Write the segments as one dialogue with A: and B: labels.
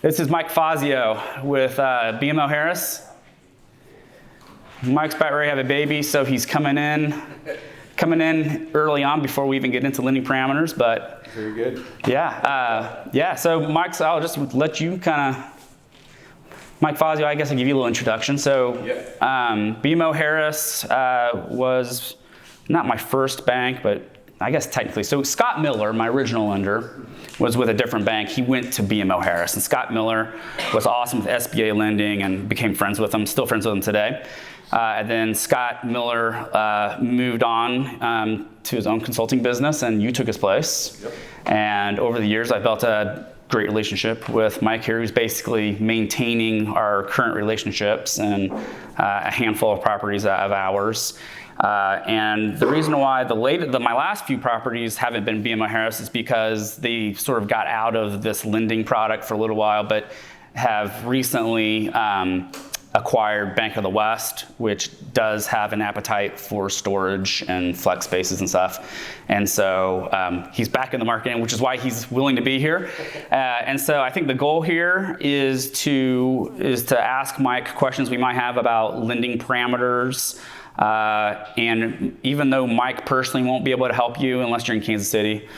A: This is Mike Fazio with BMO Harris. Mike's about ready to have a baby, so he's coming in early on before we even get into lending parameters. But
B: very good.
A: Yeah. So Mike, I'll just let you Mike Fazio, I guess I'll give you a little introduction. So BMO Harris was not my first bank, but I guess technically. So Scott Miller, my original lender, was with a different bank. He went to BMO Harris, and Scott Miller was awesome with SBA lending and became friends with him, still friends with him today. And then Scott Miller moved on to his own consulting business, and you took his place.
B: Yep.
A: And over the years, I built a great relationship with Mike here, who's basically maintaining our current relationships and a handful of properties of ours. And the reason why my last few properties haven't been BMO Harris is because they sort of got out of this lending product for a little while, but have recently acquired Bank of the West, which does have an appetite for storage and flex spaces and stuff. And so he's back in the market, which is why he's willing to be here. And so I think the goal here is to ask Mike questions we might have about lending parameters. And even though Mike personally won't be able to help you unless you're in Kansas City,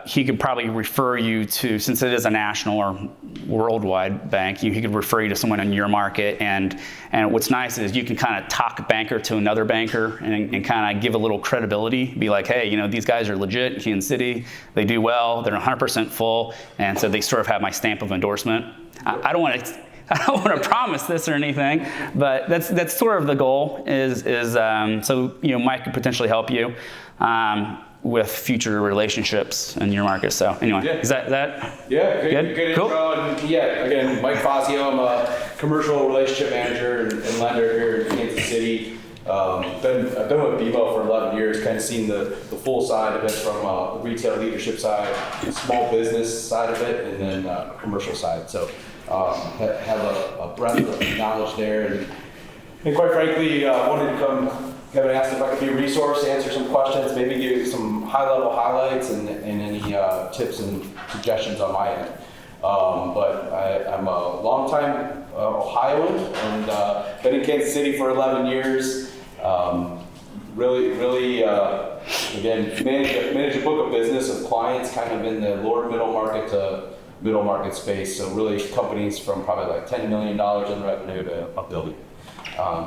A: he could probably refer you to, since it is a national or worldwide bank, he could refer you to someone in your market. And what's nice is you can kind of talk a banker to another banker and kind of give a little credibility, be like, hey, these guys are legit in Kansas City, they do well, they're 100% full, and so they sort of have my stamp of endorsement. I don't want to promise this or anything, but that's sort of the goal. So Mike could potentially help you with future relationships in your market. So anyway, Is that
B: yeah, good
A: cool?
B: Intro. And again, Mike Fazio. I'm a commercial relationship manager and lender here in Kansas City. I've been with BMO for 11 years, kind of seen the full side of it, from the retail leadership side, the small business side of it, and then commercial side. So have a breadth of knowledge there, and quite frankly, wanted to come. Kevin asked if I could be a resource, answer some questions, maybe give you some high-level highlights and any tips and suggestions on my end. But I'm a longtime Ohioan and been in Kansas City for 11 years. Really, again, manage a book of business of clients kind of in the lower middle market to middle market space. So really companies from probably like $10 million in revenue to $1 billion.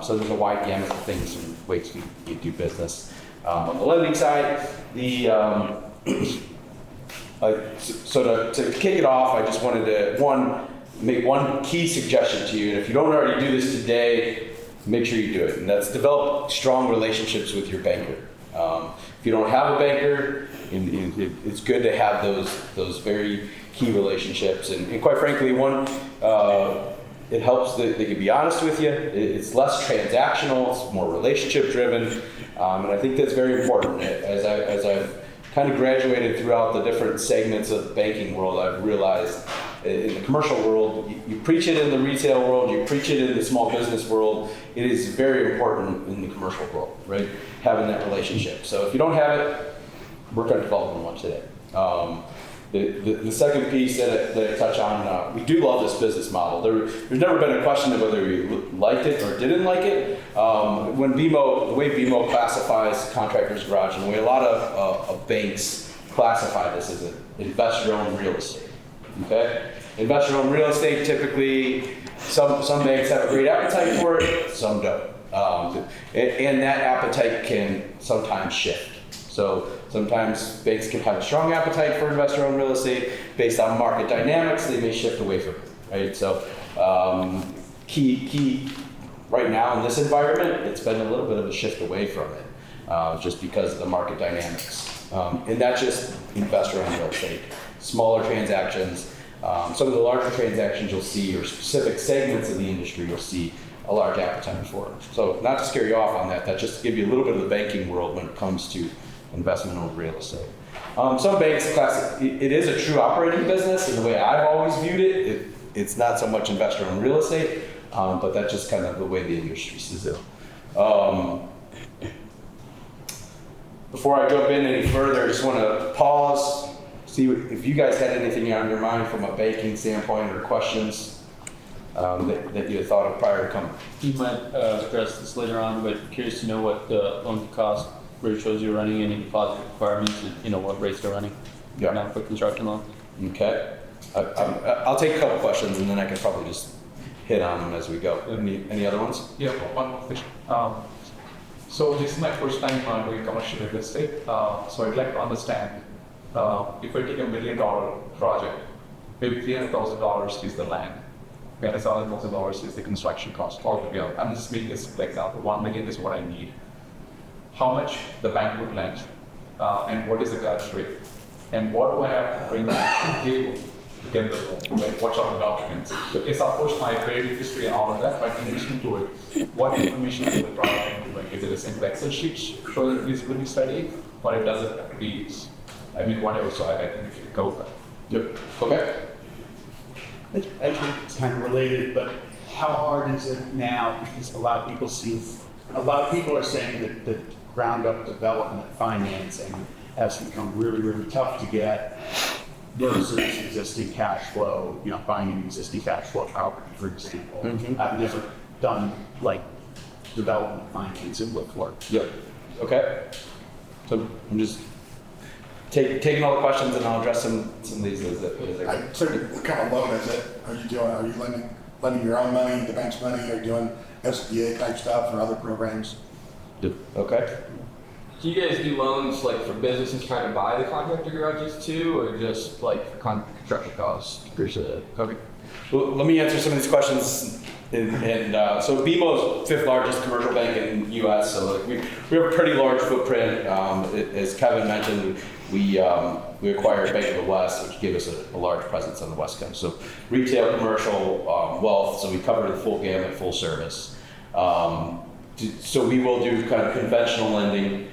B: So there's a wide gamut of things and ways you do business. On the lending side, so to kick it off, I just wanted to make one key suggestion to you. And if you don't already do this today, make sure you do it. And that's develop strong relationships with your banker. If you don't have a banker, it's good to have those very key relationships. And quite frankly, it helps that they can be honest with you. It's less transactional. It's more relationship driven, and I think that's very important. As I've kind of graduated throughout the different segments of the banking world, I've realized in the commercial world, you preach it in the retail world, you preach it in the small business world. It is very important in the commercial world, right? Having that relationship. So if you don't have it, work on developing one today. The second piece that I touch on, we do love this business model. There's never been a question of whether we liked it or didn't like it. The way BMO classifies Contractor's Garage, and the way a lot of banks classify this as an investor-owned real estate. Okay, investor-owned real estate, typically some banks have a great appetite for it, some don't, and that appetite can sometimes shift. So sometimes banks can have a strong appetite for investor-owned real estate. Based on market dynamics, they may shift away from it, right? So key right now in this environment, it's been a little bit of a shift away from it, just because of the market dynamics. And that's just investor-owned real estate. Smaller transactions, some of the larger transactions you'll see, or specific segments of the industry you'll see a large appetite for it. So not to scare you off on that, that's just to give you a little bit of the banking world when it comes to investment in real estate. Some banks it is a true operating business, and the way I've always viewed it, it's not so much investor-owned real estate, but that's just kind of the way the industry sees it. Before I jump in any further, I just want to pause, see if you guys had anything on your mind from a banking standpoint or questions that you had thought of prior to coming.
C: You might address this later on, but curious to know what the loan to cost ratios you're running, any deposit requirements, and what rates they're running now for construction loans.
B: Okay. I'll take a couple questions and then I can probably just hit on them as we go. Any other ones?
D: Yeah, one more question. So this is my first time doing commercial real estate. So I'd like to understand if I take $1 million project, maybe $300,000 is the land, and $1,000 is the construction cost altogether. I'm just making this like example. $1 million is what I need. How much the bank would lend, and what is the garage rate, and what do I have to bring to the table to get the loan? Like what sort of documents? So it's of course my credit history and all of that, but in addition to it, what information is the project? Like is it a simple Excel sheet showing the feasibility study, or it doesn't have to be? I mean, whatever. So I think if you go that.
B: Yep. Okay.
E: Actually, it's kind of related, but how hard is it now? Because a lot of people are saying that the ground up development financing has become really, really tough to get versus existing cash flow, buying an existing cash flow property, for example.
B: Mm-hmm.
E: I've never done like development financing before.
B: Yep. Okay. So I'm just taking all the questions and I'll address some of these as I
F: I certainly, what kind of loan is it? Are you doing? Are you lending your own money, the bank's money? Are you doing SBA type stuff or other programs?
B: go. Okay.
G: Do you guys do loans like for businesses trying to buy the contractor garages too, or just like for construction costs?
B: Okay. Well, let me answer some of these questions. So BMO's fifth largest commercial bank in the U.S. So we have a pretty large footprint. As Kevin mentioned, we acquired Bank of the West, which gave us a large presence on the West Coast. So retail, commercial, wealth. So we cover the full gamut, full service. So we will do kind of conventional lending.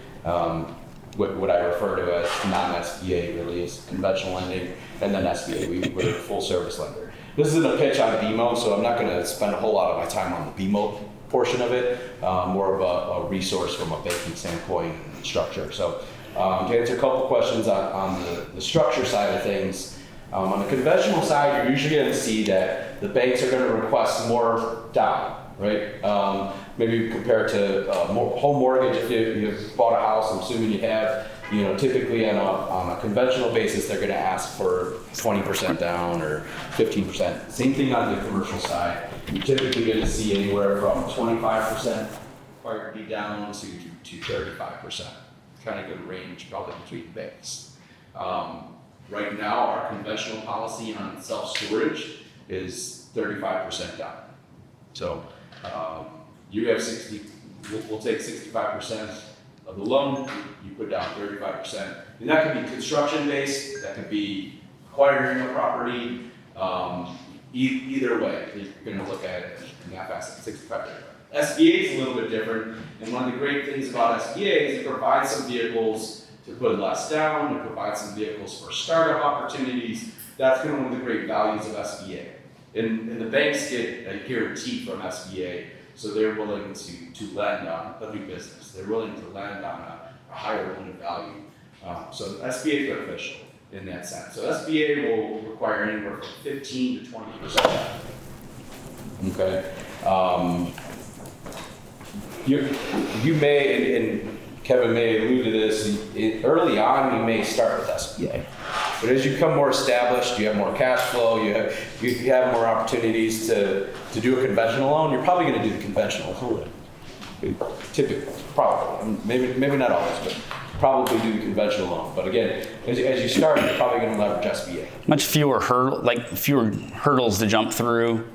B: What I refer to as non-SBA really is conventional lending, and then SBA, we're a full service lender. This isn't a pitch on BMO, so I'm not going to spend a whole lot of my time on the BMO portion of it, more of a resource from a banking standpoint and structure. So to answer a couple questions on the structure side of things, on the conventional side, you're usually going to see that the banks are going to request more down, right? Maybe compared to home mortgage, if you've bought a house, I'm assuming you have, typically on a conventional basis, they're going to ask for 20% down or 15%. Same thing on the commercial side. You're typically going to see anywhere from 25% required to be down to 35%. Kind of good range probably between banks. Right now, our conventional policy on self-storage is 35% down. So you have we'll take 65% of the loan, you put down 35%. And that could be construction based, that could be acquiring a property, either way, you're gonna look at it in that facet, 65%. SBA is a little bit different, and one of the great things about SBA is it provides some vehicles to put less down, it provides some vehicles for startup opportunities. That's kind of one of the great values of SBA. And the banks get a guarantee from SBA, so they're willing to lend on a new business. They're willing to lend on a higher loan value. So SBA is beneficial in that sense. So SBA will require anywhere from 15 to 20%. Okay. You may, and Kevin may allude to this, early on you may start with SBA. But as you become more established, you have more cash flow, you have more opportunities to do a conventional loan, you're probably going to do the conventional loan. Typically, probably. Maybe not always, but probably do the conventional loan. But again, as you start, you're probably going to leverage SBA.
A: Much fewer hurdles to jump through,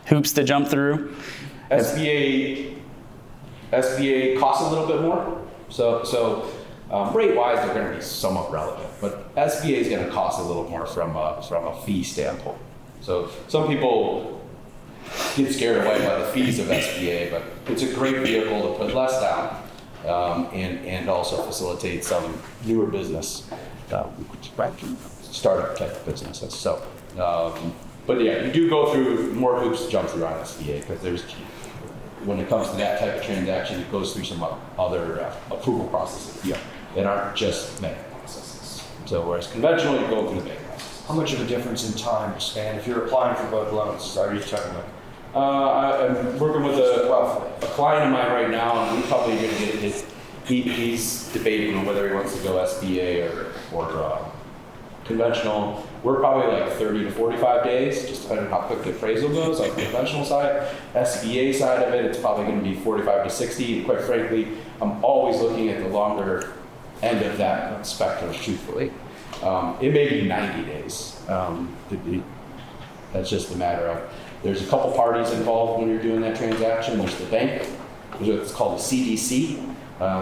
A: hoops to jump through.
B: SBA costs a little bit more, so rate-wise they're going to be somewhat relevant, but SBA is going to cost a little more from a fee standpoint. So some people get scared away by the fees of SBA, but it's a great vehicle to put less down and also facilitate some newer business, startup type businesses. So, but yeah, you do go through more hoops to jump through on SBA because when it comes to that type of transaction, it goes through some other approval processes that aren't just bank processes. So whereas conventional, you're going through the bank process.
H: How much of a difference in time span if you're applying for both loans? Are you talking like
B: I'm working with a client of mine right now, and we're probably going to get his. He's debating on whether he wants to go SBA or conventional. We're probably like 30 to 45 days, just depending on how quick the appraisal goes on the conventional side. SBA side of it, it's probably going to be 45 to 60. And quite frankly, I'm always looking at the longer end of that spectrum, truthfully. It may be 90 days. That's just a matter of, there's a couple parties involved when you're doing that transaction. There's the bank, there's what's called a CDC.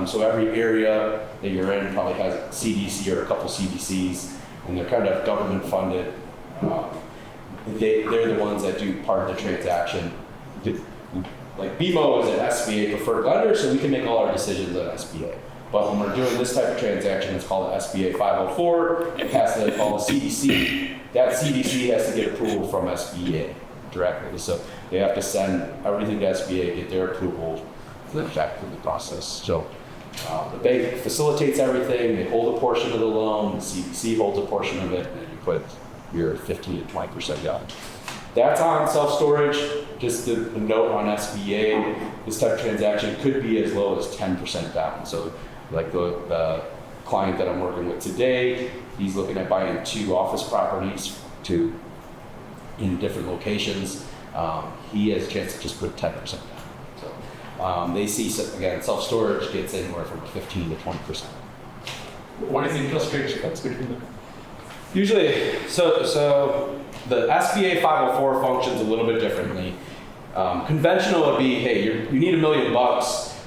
B: So every area that you're in probably has a CDC or a couple CDCs, and they're kind of government funded. They're the ones that do part of the transaction. Like BMO is an SBA preferred lender, so we can make all our decisions on SBA. But when we're doing this type of transaction, it's called an SBA 504. It has to call a CDC. That CDC has to get approval from SBA directly. So they have to send everything to SBA, get their approval, back through the process. So the bank facilitates everything. They hold a portion of the loan. The CDC holds a portion of it, and you put your 15 to 20% down. That's on self-storage. Just a note on SBA, this type of transaction could be as low as 10% down. So like the client that I'm working with today, he's looking at buying 2 office properties in different locations. He has a chance to just put 10% down. So they see, again, self-storage gets anywhere from 15 to 20%.
D: What is the interest rate difference between them?
B: Usually, so the SBA 504 functions a little bit differently. Conventional would be, hey, you need $1 million.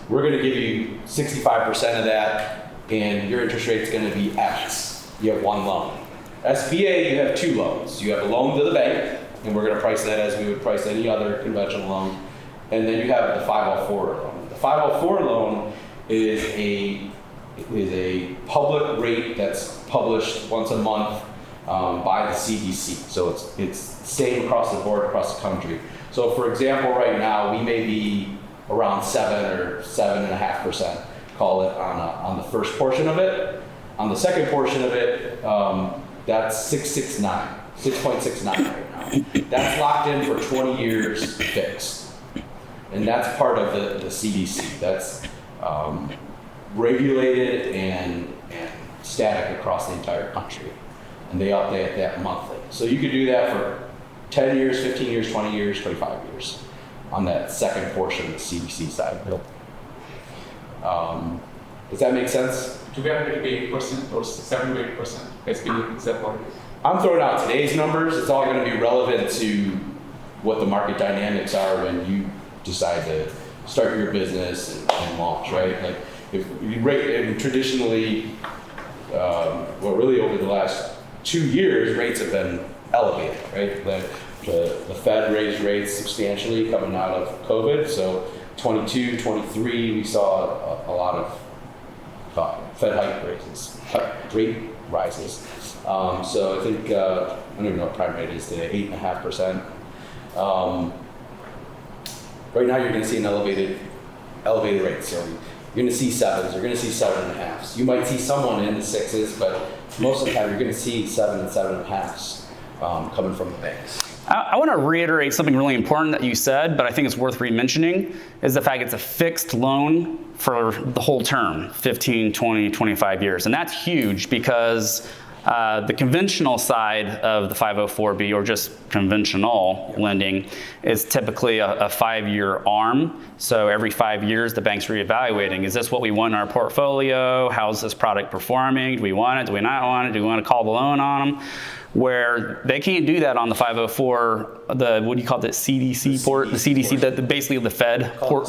B: We're going to give you 65% of that, and your interest rate is going to be X. You have 1 loan. SBA, you have 2 loans. You have a loan to the bank, and we're going to price that as we would price any other conventional loan. And then you have the 504 loan. The 504 loan is a public rate that's published once a month by the CDC. So it's same across the board, across the country. So for example, right now, we may be around 7 or 7.5%, call it, on the first portion of it. On the second portion of it, that's 6.69 right now. That's locked in for 20 years fixed. And that's part of the CDC. That's regulated and static across the entire country. And they update that monthly. So you could do that for 10 years, 15 years, 20 years, 25 years on that second portion of the CDC side. Does that make sense?
D: Do we have to pay 8% or 7 to 8% SBA? Is that what?
B: I'm throwing out today's numbers. It's all going to be relevant to what the market dynamics are when you decide to start your business and launch, right? Like if you rate, and traditionally, well, really over the last 2 years, rates have been elevated, right? The Fed raised rates substantially coming out of COVID. So 22, 23, we saw a lot of Fed rate rises. So I think, I don't even know what prime rate is today, 8.5%. Right now, you're going to see an elevated rate. So you're going to see 7s, you're going to see 7.5s. You might see someone in the 6s, but most of the time, you're going to see 7 and 7.5s coming from the banks.
A: I want to reiterate something really important that you said, but I think it's worth re-mentioning, is the fact it's a fixed loan for the whole term, 15, 20, 25 years. And that's huge because the conventional side of the 504B, or just conventional lending, is typically a 5-year arm. So every 5 years, the bank's reevaluating. Is this what we want in our portfolio? How's this product performing? Do we want it? Do we not want it? Do we want to call the loan on them? Where they can't do that on the 504, what do you call it, CDC port? The CDC, basically the Fed port,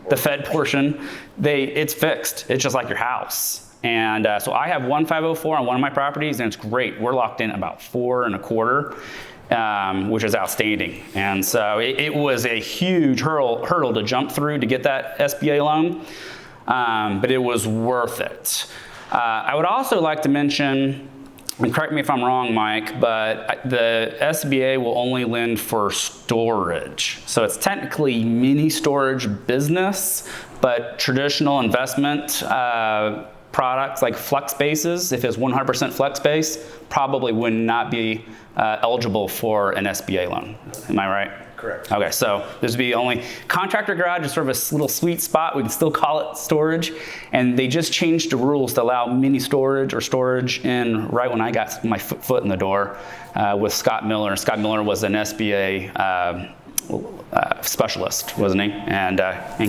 A: the Fed portion, it's fixed. It's just like your house. And so I have one 504 on one of my properties, and it's great. We're locked in about 4.25%, which is outstanding. And so it was a huge hurdle to jump through to get that SBA loan, but it was worth it. I would also like to mention, and correct me if I'm wrong, Mike, but the SBA will only lend for storage. So it's technically mini storage business, but traditional investment products like flex spaces, if it's 100% flex space, probably would not be eligible for an SBA loan. Am I right?
B: Correct.
A: Okay, so this would be only contractor garage is sort of a little sweet spot. We can still call it storage, and they just changed the rules to allow mini storage or storage in right when I got my foot in the door with Scott Miller. Scott Miller was an SBA specialist, wasn't he? And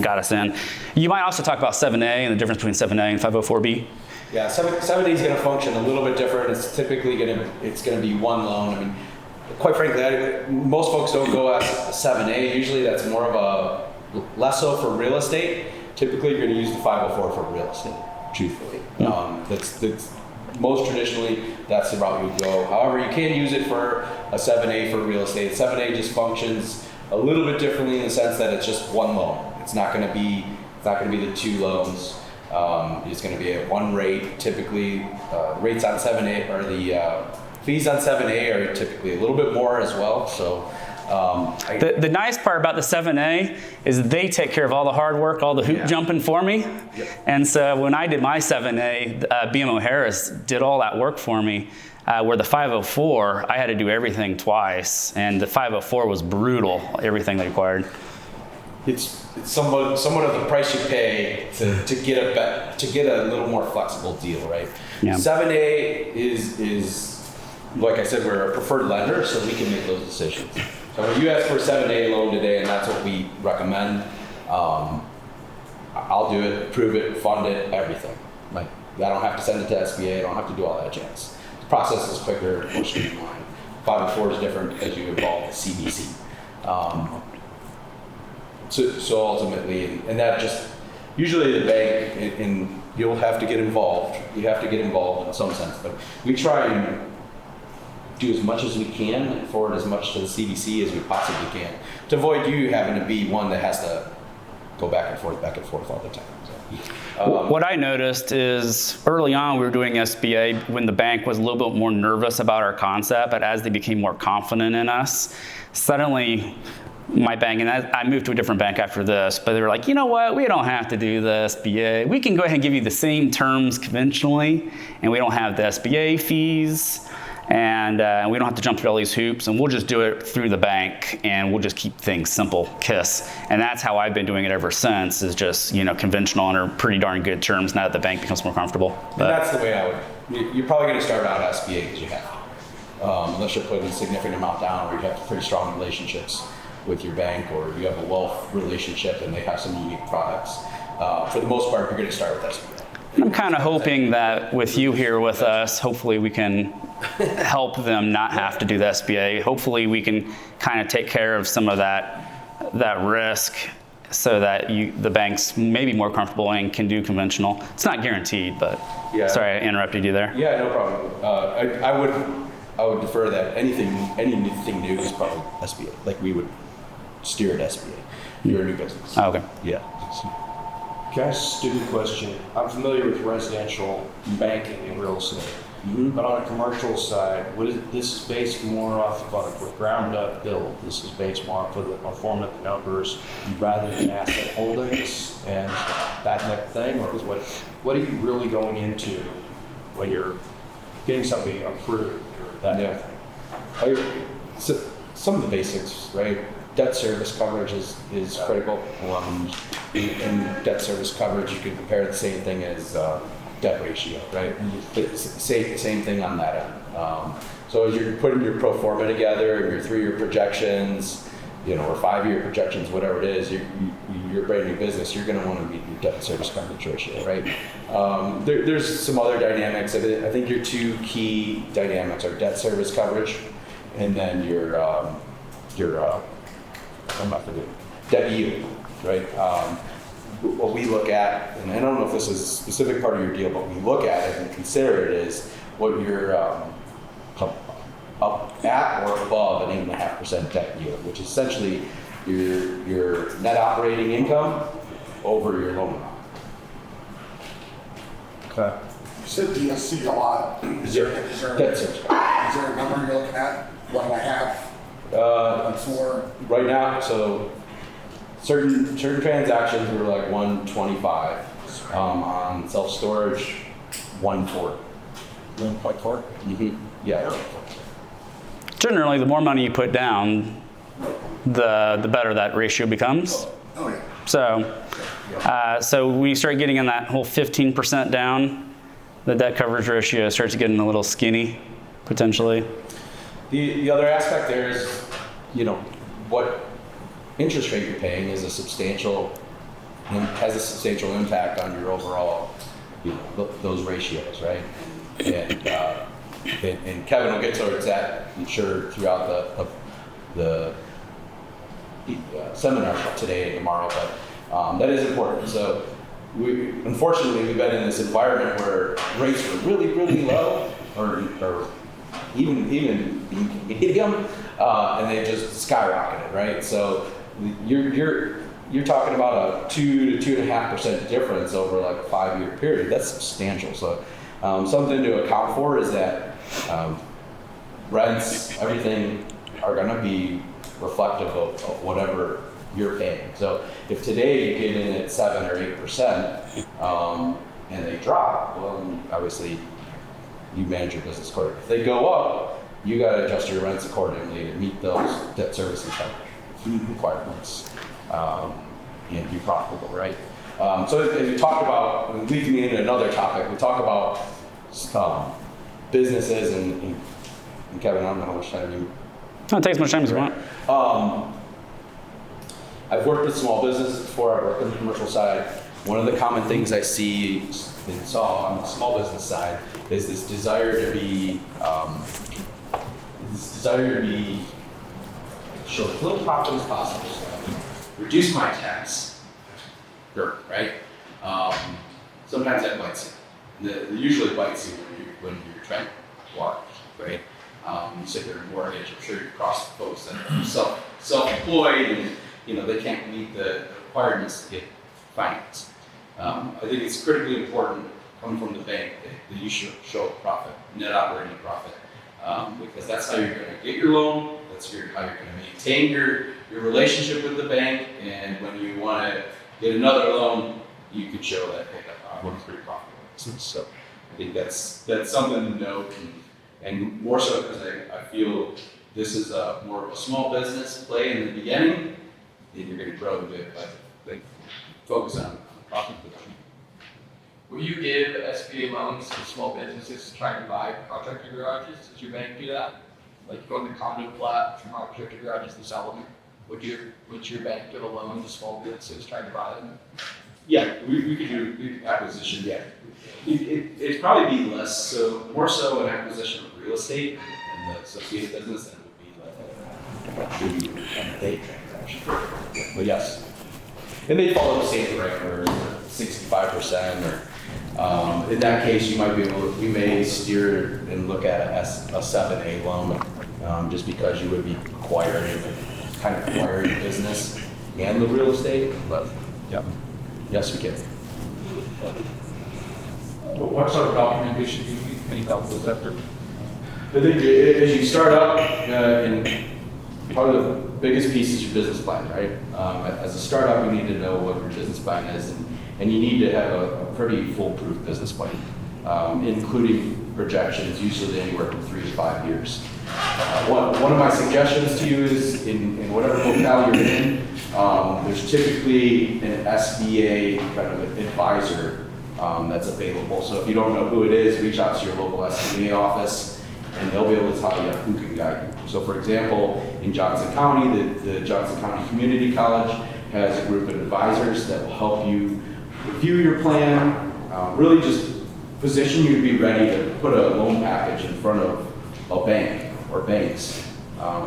A: got us in. You might also talk about 7A and the difference between 7A and 504B.
B: Yeah, 7A is going to function a little bit different. It's typically going to be one loan. I mean, quite frankly, most folks don't go as 7A. Usually that's more of a less so for real estate. Typically you're going to use the 504 for real estate, truthfully. That's most traditionally, that's the route you go. However, you can use it for a 7A for real estate. 7A just functions a little bit differently in the sense that it's just one loan. It's not going to be the two loans. It's going to be at one rate. Typically, rates on 7A or the fees on 7A are typically a little bit more as well. So
A: the nice part about the 7A is they take care of all the hard work, all the hoop jumping for me.
B: Yep.
A: And so when I did my 7A, BMO Harris did all that work for me. Where the 504, I had to do everything twice, and the 504 was brutal, everything they required.
B: it's somewhat of the price you pay to get a little more flexible deal, right?
A: Yeah.
B: 7A is like I said, we're a preferred lender, so we can make those decisions. So when you ask for a 7A loan today, and that's what we recommend, I'll do it, approve it, fund it, everything. Like I don't have to send it to SBA. I don't have to do all that jazz. The process is quicker, more streamlined. 504 is different as you involve the CBC. So ultimately, and that just usually the bank, and you'll have to get involved. You have to get involved in some sense, but we try and do as much as we can and forward as much to the CBC as we possibly can to avoid you having to be one that has to go back and forth all the time. So,
A: what I noticed is early on we were doing SBA when the bank was a little bit more nervous about our concept, but as they became more confident in us, suddenly my bank, and I moved to a different bank after this, but they were like, you know what, we don't have to do the SBA. We can go ahead and give you the same terms conventionally, and we don't have the SBA fees. And we don't have to jump through all these hoops, and we'll just do it through the bank, and we'll just keep things simple, KISS. And that's how I've been doing it ever since, is just, conventional under pretty darn good terms now that the bank becomes more comfortable.
B: And that's the way I would. You're probably going to start out SBA as you have, unless you're putting a significant amount down, or you have pretty strong relationships with your bank, or you have a wealth relationship and they have some unique products. For the most part, you're going to start with SBA.
A: I'm kind of hoping that with you here with us, hopefully we can help them not have to do the SBA. Hopefully we can kind of take care of some of that risk so that the banks may be more comfortable and can do conventional. It's not guaranteed, but sorry I interrupted you there.
B: Yeah, no problem. I would defer that anything new is probably SBA. Like we would steer it SBA. You're a new business.
A: Oh, okay.
B: Yeah.
H: Can I ask a stupid question? I'm familiar with residential banking and real estate.
B: Mm-hmm.
H: But on a commercial side, this is based more off of a ground up build. This is based more off of the performance numbers rather than asset holdings and that type of thing? Or what are you really going into when you're getting something approved or that type of thing?
B: So some of the basics, right? Debt service coverage is critical. In debt service coverage, you can compare the same thing as debt ratio, right? Same thing on that end. So as you're putting your pro forma together, and your 3-year projections, or 5-year projections, whatever it is, you're a brand new business, you're going to want to meet your debt service coverage ratio, right? There's some other dynamics. I think your two key dynamics are debt service coverage, and then your debt yield, right? What we look at, and I don't know if this is a specific part of your deal, but we look at it and consider it is what you're up at or above an 8.5% debt yield, which is essentially your net operating income over your loan amount.
F: Okay. You said DSC a lot. Is there a number you're looking at? 1.5? 4?
B: Right now, so certain transactions were like 125 on self-storage. 1.4.
F: 1.4?
B: Yeah.
A: Generally, the more money you put down, the better that ratio becomes.
F: Oh, yeah.
A: So when you start getting in that whole 15% down, the debt coverage ratio starts getting a little skinny, potentially.
B: The other aspect there is, what interest rate you're paying has a substantial impact on your overall, those ratios, right? And Kevin will get towards that, I'm sure, throughout the seminar today and tomorrow, but that is important. So unfortunately, we've been in this environment where rates were really, really low, or even medium, and they just skyrocketed, right? So you're talking about a 2 to 2.5% difference over like a 5-year period. That's substantial. So something to account for is that rents, everything are going to be reflective of whatever you're paying. So if today you get in at 7 or 8% and they drop, well, obviously you manage your business accordingly. If they go up, you got to adjust your rents accordingly to meet those debt servicing requirements and be profitable, right? So as we talked about, leading me into another topic, we talk about businesses and Kevin, I don't know how much time you.
A: No, take as much time as you want.
B: I've worked with small businesses before. I worked on the commercial side. One of the common things I see and saw on the small business side is this desire to be show as little profit as possible. So reduce my tax burden, right? Sometimes that bites you. It usually bites you when you're trying to work, right? You sit there and mortgage. I'm sure you cross the folks that are self-employed and they can't meet the requirements to get financed. I think it's critically important coming from the bank that you should show a profit, net operating profit, because that's how you're going to get your loan. That's how you're going to maintain your relationship with the bank, and when you want to get another loan, you can show that we're pretty profitable. So I think that's something to note, and more so because I feel this is more of a small business play in the beginning, and you're going to grow a bit, but focus on profitability.
G: Will you give SBA loans to small businesses trying to buy contractor garages? Does your bank do that? Like go to the condo plat for contractor garages to sell them? Would your bank give a loan to small businesses trying to buy them?
B: Yeah, we could do acquisition. Yeah, it'd probably be less, so more so an acquisition of real estate and the associated business than it would be like an M&A transaction. But yes, and they follow the same parameters, 65%, or in that case, we may steer and look at a 7A loan, just because you would be acquiring business and the real estate. But yeah. Yes, we can.
D: What sort of documentation do you need? Any help with that?
B: I think as you start up, and part of the biggest piece is your business plan, right? As a startup, you need to know what your business plan is, and you need to have a pretty foolproof business plan, including projections, usually anywhere from 3 to 5 years. One of my suggestions to you is in whatever locale you're in, there's typically an SBA kind of advisor that's available. So if you don't know who it is, reach out to your local SBA office and they'll be able to tell you who can guide you. So for example, in Johnson County, the Johnson County Community College has a group of advisors that will help you review your plan, really just position you to be ready to put a loan package in front of a bank or banks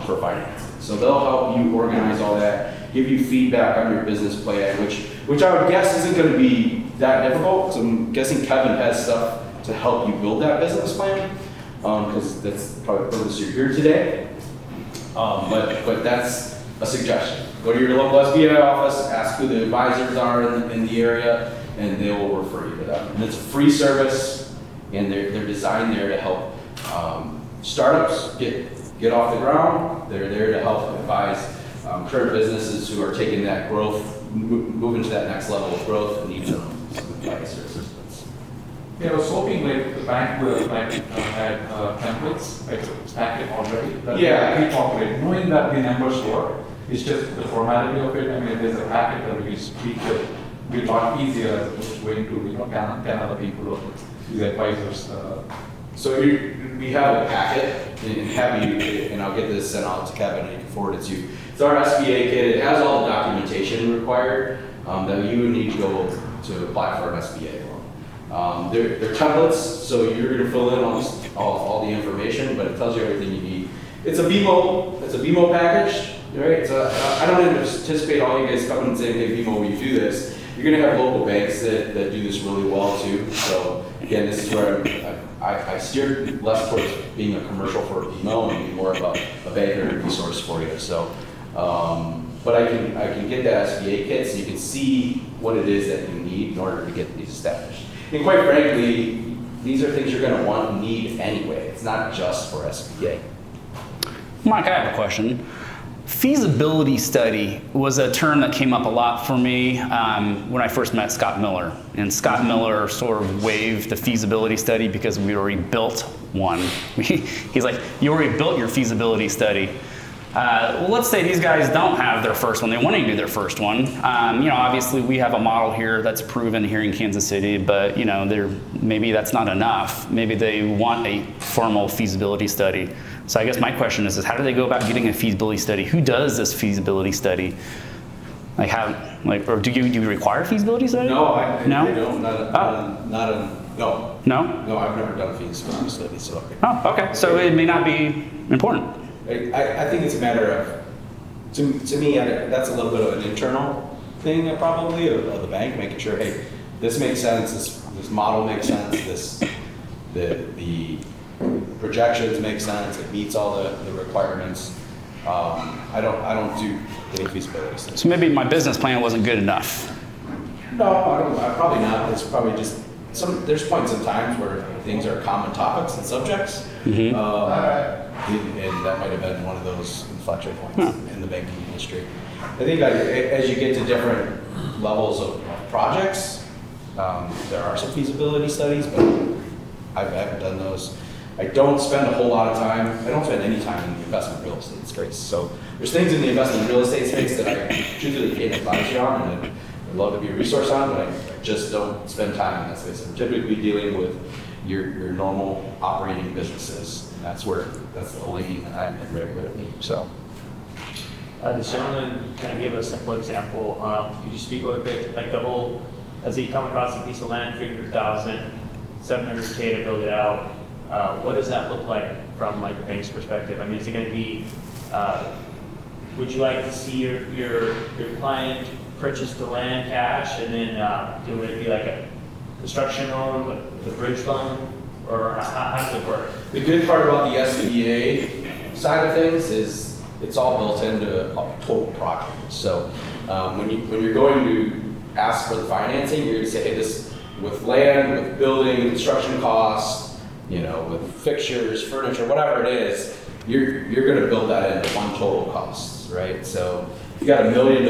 B: for financing. So they'll help you organize all that, give you feedback on your business plan, which I would guess isn't going to be that difficult. So I'm guessing Kevin has stuff to help you build that business plan, because that's probably the purpose you're here today. But that's a suggestion. Go to your local SBA office, ask who the advisors are in the area, and they will refer you to them. And it's a free service, and they're designed there to help startups get off the ground. They're there to help advise current businesses who are taking that growth, moving to that next level of growth and need some advice or assistance.
D: I was hoping like the bank will like had templates, like stacked it already. That
B: Yeah.
D: Incorporate, knowing that the numbers work, it's just the formality of it. I mean, there's a packet that we speak it. Be a lot easier as opposed to going to 10 other people or these advisors.
B: So we have a packet, and I'll get this sent out to Kevin, and you can forward it to you. It's our SBA kit. It has all the documentation required that you would need to go to apply for an SBA loan. They're templates, so you're going to fill in all the information, but it tells you everything you need. It's a BMO package, right? I don't anticipate all you guys coming and saying, hey, BMO, will you do this? You're going to have local banks that do this really well too. So again, this is where I steered less towards being a commercial for BMO and be more of a banker resource for you. So, but I can get that SBA kit so you can see what it is that you need in order to get these established. And quite frankly, these are things you're going to want and need anyway. It's not just for SBA.
A: Mike, I have a question. Feasibility study was a term that came up a lot for me when I first met Scott Miller. And Scott Miller sort of waived the feasibility study because we already built one. He's like, you already built your feasibility study. Well, let's say these guys don't have their first one. They want to do their first one. Obviously we have a model here that's proven here in Kansas City, but maybe that's not enough. Maybe they want a formal feasibility study. So I guess my question is how do they go about getting a feasibility study? Who does this feasibility study? Or do you require a feasibility study?
B: No, I
A: No?
B: don't. No.
A: No?
B: No, I've never done a feasibility study, so.
A: Oh, okay. So it may not be important.
B: I think it's a matter of, to me, that's a little bit of an internal thing probably of the bank, making sure, hey, this makes sense, this model makes sense, the projections make sense, it meets all the requirements. I don't do any feasibility studies.
A: So maybe my business plan wasn't good enough.
B: No, probably not. It's probably just there's points in times where things are common topics and subjects.
A: Mm-hmm.
B: And that might have been one of those inflection points in the banking industry. I think as you get to different levels of projects, there are some feasibility studies, but I haven't done those. I don't spend a whole lot of time. I don't spend any time in the investment real estate space. So there's things in the investment real estate space that I truthfully can't advise you on, and I'd love to be a resource on, but I just don't spend time in that space. I'm typically dealing with your normal operating businesses. And that's the lane that I'm in regularly. So.
I: This gentleman kind of gave a simple example. Could you speak a little bit, like the whole, as he come across a piece of land, 300,000, 700K to build it out, what does that look like from like the bank's perspective? I mean, is it going to be, would you like to see your client purchase the land cash and then would it be like a construction loan, with a bridge loan, or how does it work?
B: The good part about the SBA side of things is it's all built into a total project. So when you're going to ask for the financing, you're going to say, hey, this with land, with building, construction costs, with fixtures, furniture, whatever it is, you're going to build that into one total cost, right? So you got $1 million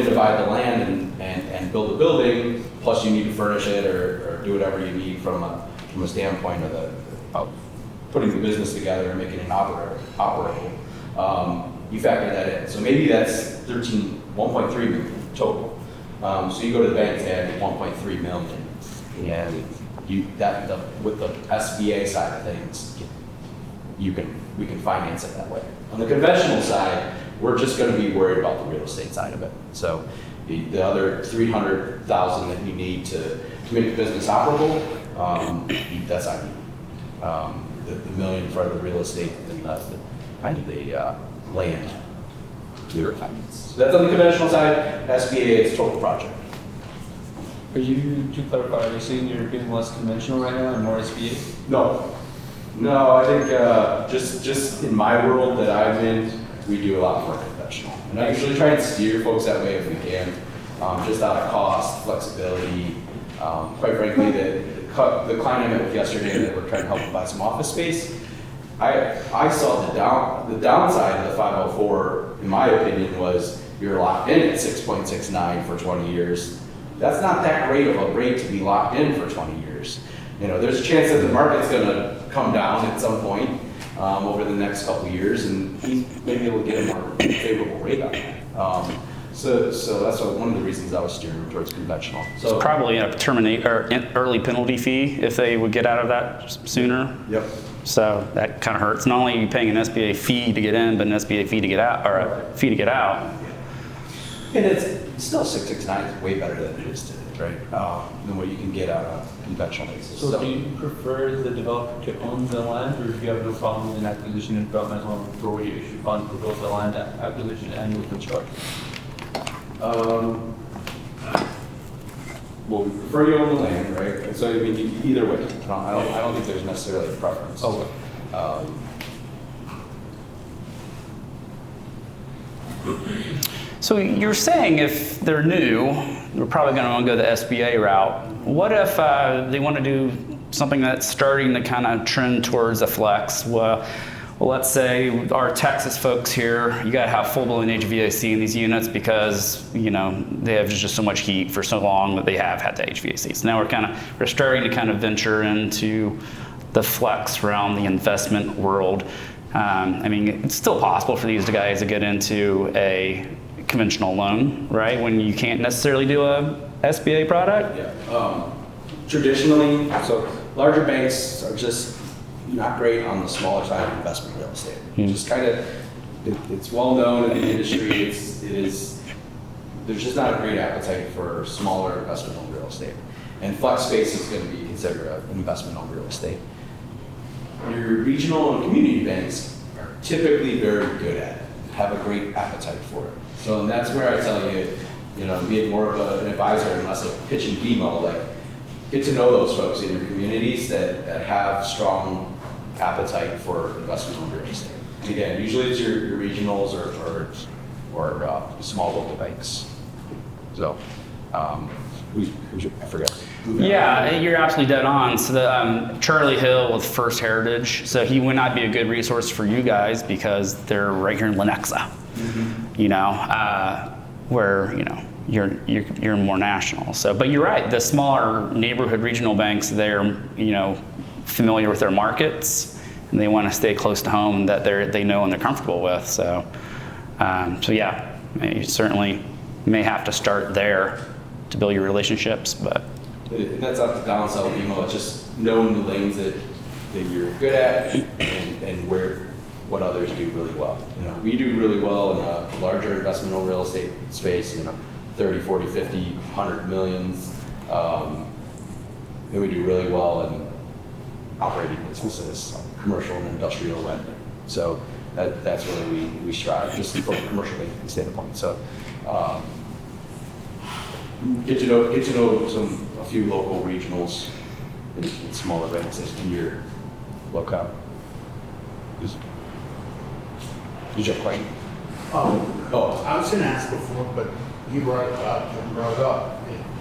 B: to buy the land and build a building, plus you need to furnish it or do whatever you need from a standpoint of putting the business together and making it operable. You factor that in. So maybe that's 1.3 million total. So you go to the bank and add 1.3 million, and with the SBA side of things, we can finance it that way. On the conventional side, we're just going to be worried about the real estate side of it. So the other 300,000 that you need to make the business operable, that's on you. The million for the real estate and the land. So that's on the conventional side. SBA is total project.
C: To clarify, are you saying you're being less conventional right now and more SBA?
B: No, I think just in my world that I'm in, we do a lot more conventional. And I usually try and steer folks that way if we can, just out of cost, flexibility. Quite frankly, the client I met with yesterday that we're trying to help him buy some office space, I saw the downside of the 504, in my opinion, was you're locked in at 6.69 for 20 years. that's not that great of a rate to be locked in for 20 years. You know, there's a chance that the market's gonna come down at some point over the next couple of years, and he may be able to get a more favorable rate on that. So that's one of the reasons I was steering towards conventional. So
A: Probably a early penalty fee if they would get out of that sooner.
B: Yep.
A: So that kind of hurts. Not only are you paying an SBA fee to get in, but an SBA fee to get out, or a fee to get out.
B: And it's still 669 is way better than it is today, right? Than what you can get on a conventional basis.
C: So do you prefer the developer to own the land, or do you have no problem with an acquisition and development loan where you issue funds for both the land acquisition and new construction?
B: Well, we prefer you own the land, right? And so I mean, either way, I don't think there's necessarily a preference.
C: Okay.
A: So you're saying if they're new, they're probably going to want to go the SBA route. What if they want to do something that's starting to kind of trend towards a flex? Well, let's say our Texas folks here, you got to have full-blown HVAC in these units because, you know, they have just so much heat for so long that they have had the HVAC. So now we're starting to kind of venture into the flex realm, the investment world. I mean, it's still possible for these guys to get into a conventional loan, right? When you can't necessarily do a SBA product?
B: Yeah. Traditionally, so larger banks are just not great on the smaller side of investment real estate. Just kind of, it's well known in the industry. There's just not a great appetite for smaller investment owned real estate. And flex space is going to be considered an investment owned real estate. Your regional and community banks are typically very good at it, have a great appetite for it. So and that's where I tell you, you know, being more of an advisor and less of pitching BMO, like get to know those folks in your communities that have strong appetite for investment in real estate. And again, usually it's your regionals or small local banks. So, I forget.
A: Yeah, you're absolutely dead on. So the Charlie Hill with First Heritage, so he would not be a good resource for you guys because they're right here in Lenexa, you know, where, you know, you're more national. So, but you're right, the smaller neighborhood regional banks, they're, you know, familiar with their markets and they want to stay close to home that they know and they're comfortable with. So, so yeah, you certainly may have to start there to build your relationships, but.
B: That's not the downside of BMO. It's just knowing the lanes that you're good at and what others do really well. You know, we do really well in a larger investment in real estate space, you know, 30, 40, 50, 100 millions. And we do really well in operating businesses, commercial and industrial lending. So that's really we strive just from a commercial banking standpoint. So get to know a few local regionals and smaller banks in your locale. Did you have a question?
E: I was going to ask before, but you brought it up.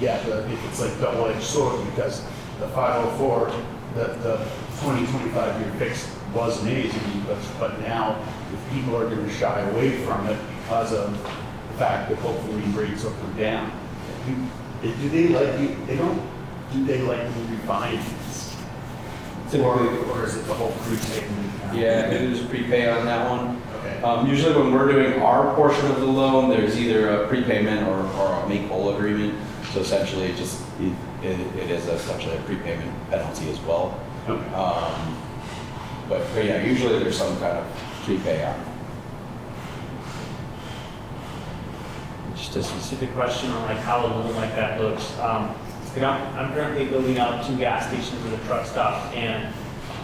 E: If it's like double-edged sword, because the 504, the 20-25 year fix was amazing, but now if people are going to shy away from it because of the fact that hopefully rates will come down, do they like you? Do they like you refinance? Or is it the whole prepay?
B: Yeah, it is prepay on that one.
E: Okay.
B: Usually when we're doing our portion of the loan, there's either a prepayment or a make-whole agreement. So essentially it is essentially a prepayment penalty as well.
E: Okay.
B: But yeah, usually there's some kind of prepay on it.
I: Just a specific question on like how a loan like that looks. I'm currently building out 2 gas stations with a truck stop, and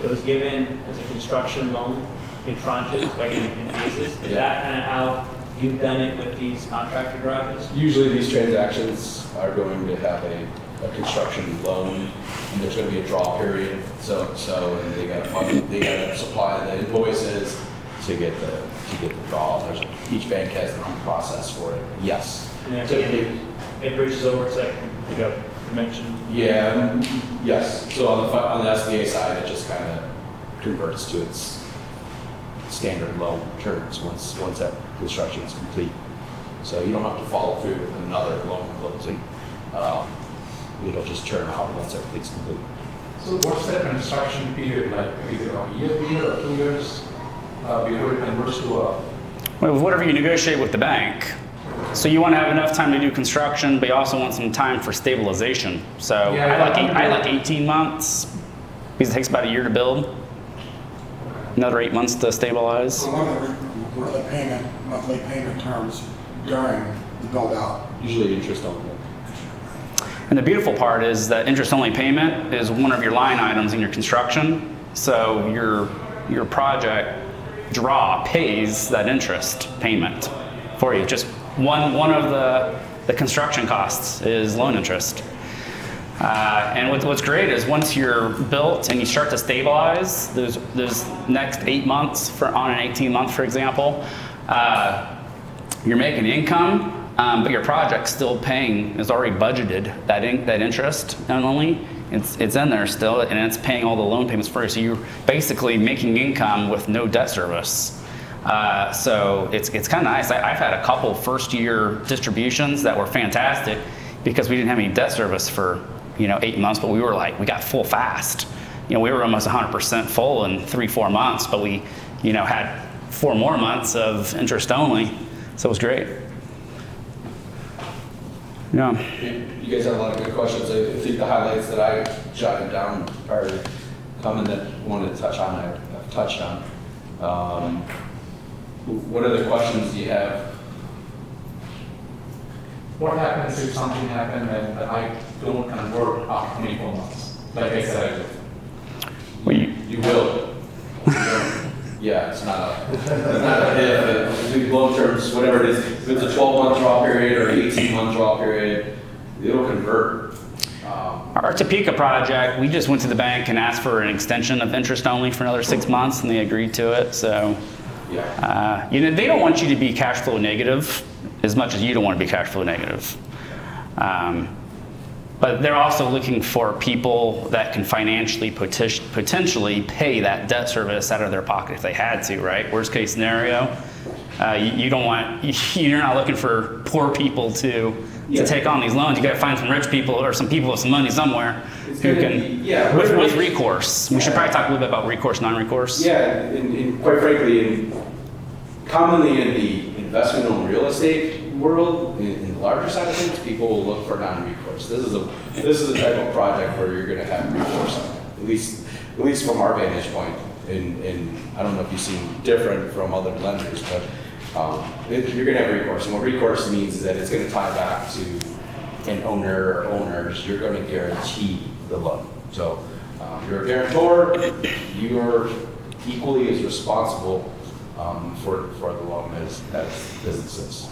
I: it was given as a construction loan in tranches, like in phases. Is that kind of how you've done it with these contractor garages?
B: Usually these transactions are going to have a construction loan, and there's going to be a draw period. So and they got to supply the invoices to get the draw. Each bank has their own process for it. Yes.
I: And then it bridges over to like a dimension.
B: Yeah. Yes. So on the SBA side, it just kind of converts to its standard loan terms once that construction is complete. So you don't have to follow through with another loan closing. it'll just churn out once everything's complete.
D: So what's that construction period like? Is it a year or 2 years before it converts to a?
A: Well, whatever you negotiate with the bank. So you want to have enough time to do construction, but you also want some time for stabilization. So
D: Yeah,
A: I like 18 months because it takes about a year to build. Another 8 months to stabilize.
F: So what are the monthly payment terms during the build out?
B: Usually interest only.
A: And the beautiful part is that interest-only payment is one of your line items in your construction. So your project draw pays that interest payment for you. Just one of the construction costs is loan interest. And what's great is once you're built and you start to stabilize, those next 8 months on an 18-month, for example, you're making income. But your project's still paying, is already budgeted that interest only. It's in there still, and it's paying all the loan payments for you. So you're basically making income with no debt service. So it's kind of nice. I've had a couple first-year distributions that were fantastic because we didn't have any debt service for 8 months, but we got full fast. We were almost 100% full in 3-4 months, but we had 4 more months of interest only. So it was great. Yeah.
B: You guys have a lot of good questions. I think the highlights that I jotted down are common that I wanted to touch on, I've touched on. What other questions do you have?
D: What happens if something happens and I don't convert after 24 months? Like I said,
A: Well,
B: You will. Yeah, it's not a if, long terms, whatever it is. If it's a 12-month draw period or 18-month draw period, it'll convert.
A: Our Topeka project, we just went to the bank and asked for an extension of interest only for another 6 months, and they agreed to it. So,
B: Yeah.
A: they don't want you to be cash flow negative as much as you don't want to be cash flow negative. But they're also looking for people that can financially potentially pay that debt service out of their pocket if they had to, right? Worst case scenario, you don't want, you're not looking for poor people to take on these loans. You got to find some rich people or some people with some money somewhere who can, with recourse. We should probably talk a little bit about recourse, non-recourse.
B: Yeah, and quite frankly, commonly in the investment on real estate world, in the larger side of things, people will look for non-recourse. This is a type of project where you're going to have recourse on it, at least from our vantage point. And I don't know if you seem different from other lenders, but you're going to have recourse. And what recourse means is that it's going to tie back to an owner or owners. You're going to guarantee the loan. So you're a guarantor. You are equally as responsible for the loan as businesses.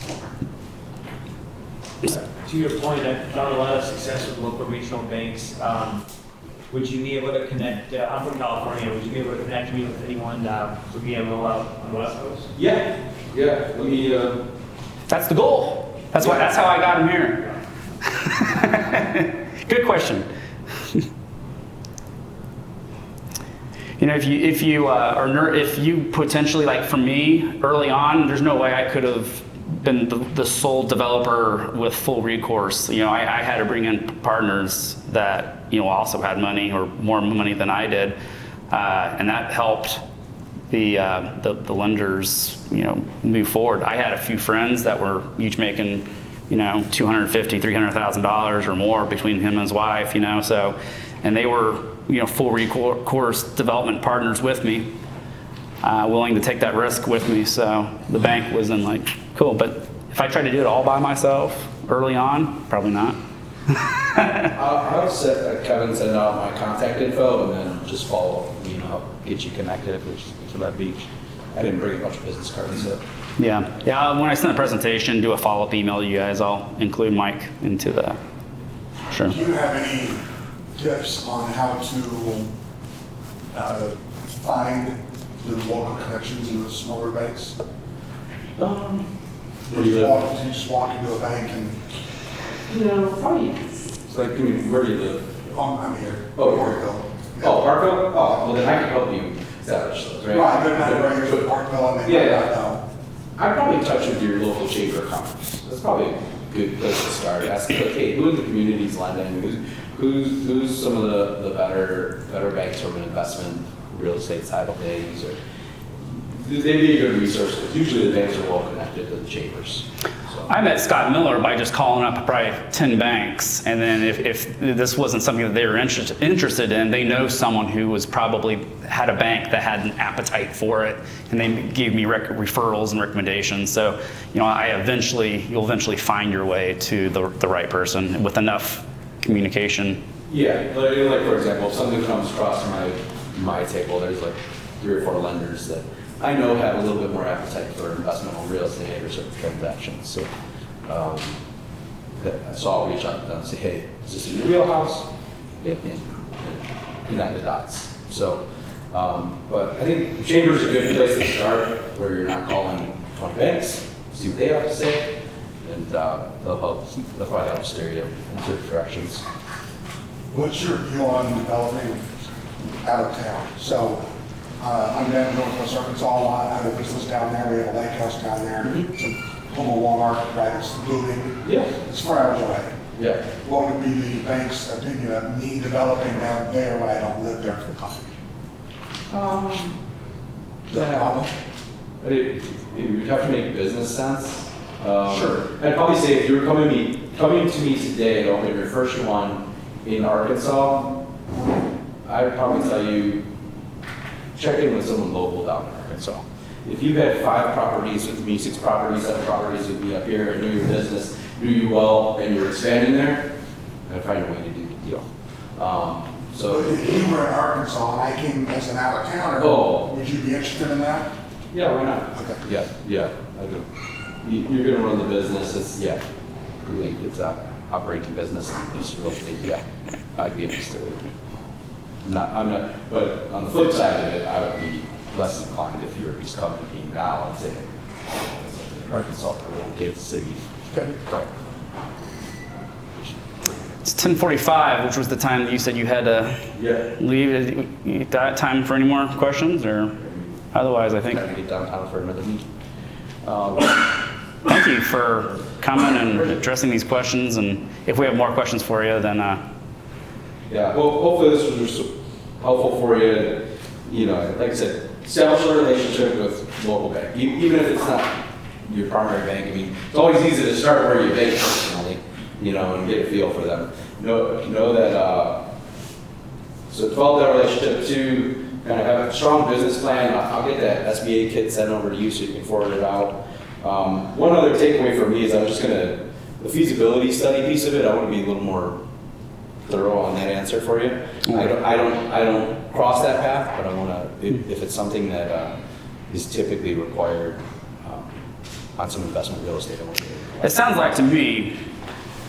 I: To your point, I've found a lot of success with local regional banks. Would you be able to connect, I'm from California, would you be able to connect me with anyone for BMO out on the West Coast?
B: Yeah. Let me.
A: That's the goal. That's how I got him here. Good question. If you potentially, like for me, early on, there's no way I could have been the sole developer with full recourse. I had to bring in partners that also had money or more money than I did, and that helped the lenders move forward. I had a few friends that were each making $250,000-$300,000 or more between him and his wife. And they were full recourse development partners with me, willing to take that risk with me. So the bank was in like, cool. But if I tried to do it all by myself early on, probably not.
B: I'll set Kevin send out my contact info and then just follow up, get you connected for that beach. I didn't bring a bunch of business cards, so.
A: Yeah. When I send a presentation, do a follow-up email to you guys. I'll include Mike into the. Sure.
F: Do you have any tips on how to find the local connections in the smaller banks?
B: Where do you live?
F: You just walk into a bank and,
B: Probably. It's like, where do you live?
F: I'm here.
B: Oh,
F: Parkville.
B: Oh, Parkville? Oh, well then I can help you establish those, right?
F: Right, but not right here in Parkville, I mean,
B: Yeah.
F: I know.
B: I'd probably touch with your local chamber of commerce. That's probably good place to start. Ask, like, hey, who in the community is lending? Who's some of the better banks from an investment real estate side of things? Or they'd be a good resource, because usually the banks are well connected to the chambers. So.
A: I met Scott Miller by just calling up probably 10 banks, and then if this wasn't something that they were interested in, they know someone who was probably had a bank that had an appetite for it, and they gave me referrals and recommendations. So, you'll eventually find your way to the right person with enough communication.
B: Yeah, like for example, if something comes across my table, there's like 3 or 4 lenders that I know have a little bit more appetite for investment on real estate or certain transactions. So, so I'll reach out to them and say, hey, is this in your wheelhouse? Yeah. Connect the dots. So, but I think chambers are a good place to start, where you're not calling 20 banks, see what they have to say, and they'll probably help steer you in certain directions.
F: What's your view on developing out of town? So, I'm down in Northwest Arkansas a lot. I have a business down there. We have a lake house down there. It's a home of Walmart, right? It's booming.
B: Yeah.
F: It's 4 hours away.
B: Yeah.
F: What would be the bank's opinion of me developing down there when I don't live there for coffee?
B: It would have to make business sense.
F: Sure.
B: I'd probably say if you were coming to me today to open your first one in Arkansas, I'd probably tell you, check in with someone local down in Arkansas. If you had 5 properties with me, 6 properties, 7 properties with me up here, and knew your business, knew you well, and you're expanding there, I'd find a way to do the deal. So
F: if you were in Arkansas and I came as an out-of-towner, would you be interested in that?
B: Yeah, why not? Okay. Yeah, I do. You're going to run the business. It's a operating business. It's real estate. Yeah, I'd be interested. I'm not. But on the flip side of it, I would be less inclined if you were just coming to me now and saying, Arkansas, Kansas City.
F: Okay.
A: It's 10:45, which was the time that you said you had to leave. Is that time for any more questions, or otherwise? I think.
B: Trying to get downtown for another meeting.
A: Thank you for coming and addressing these questions. And if we have more questions for you, then.
B: Yeah. Well, hopefully this was helpful for you. You know, like I said, establish a relationship with local bank, even if it's not your primary bank. I mean, it's always easy to start where you bank personally, you know, and get a feel for them. Know that. So develop that relationship too. Kind of have a strong business plan. I'll get that SBA kit sent over to you so you can forward it out. One other takeaway for me is the feasibility study piece of it, I want to be a little more thorough on that answer for you. I don't cross that path, but I want to, if it's something that is typically required on some investment real estate, I want to do it.
A: It sounds like to me,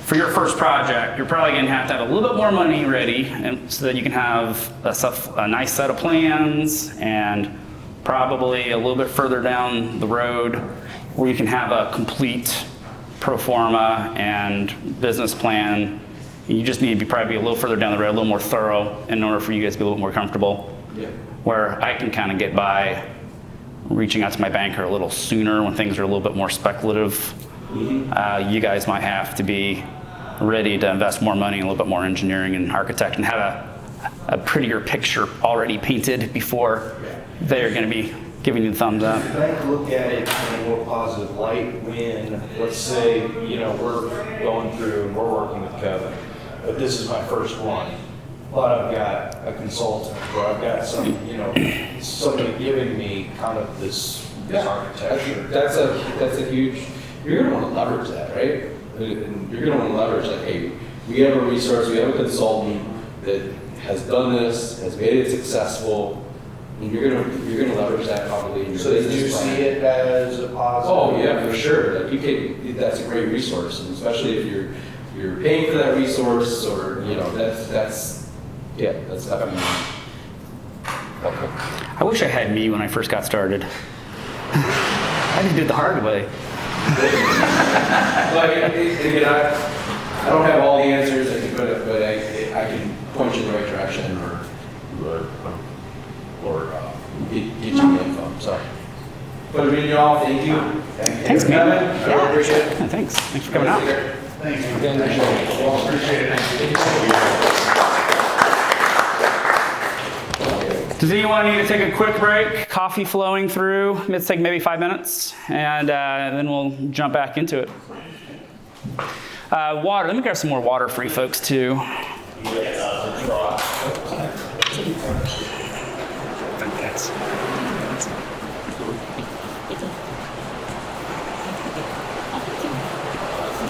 A: for your first project, you're probably going to have a little bit more money ready, and so that you can have a nice set of plans, and probably a little bit further down the road where you can have a complete pro forma and business plan. You just need to probably be a little further down the road, a little more thorough in order for you guys to be a little more comfortable.
B: Yeah.
A: Where I can kind of get by reaching out to my banker a little sooner when things are a little bit more speculative. Mm-hmm. You guys might have to be ready to invest more money in a little bit more engineering and architect and have a prettier picture already painted before they're going to be giving you the thumbs up.
H: The bank look at it in a more positive light when, let's say, we're going through and we're working with Kevin, but this is my first one. But I've got a consultant, or I've got somebody giving me kind of this architecture.
B: That's a huge. You're going to want to leverage that, right? And you're going to want to leverage like, hey, we have a resource, we have a consultant that has done this, has made it successful. And you're gonna leverage that probably in your
H: So
B: business
H: do you
B: plan.
H: see it as a positive?
B: Oh yeah, for sure. Like that's a great resource, and especially if you're paying for that resource, or that's definitely helpful.
A: I wish I had me when I first got started. I just did it the hard way.
B: Again, I don't have all the answers, but I can point you in the right direction, or get you the info. So, but I mean, y'all, thank you.
A: Thanks, man.
B: Kevin.
A: Yeah.
B: appreciate it.
A: Yeah, thanks. Thanks for coming out.
E: Thank you.
B: Again, appreciate it.
E: Well, appreciate it.
A: Does anyone need to take a quick break? Coffee flowing through. Let's take maybe 5 minutes, and then we'll jump back into it. Water. Let me grab some more water for you folks too. Thanks.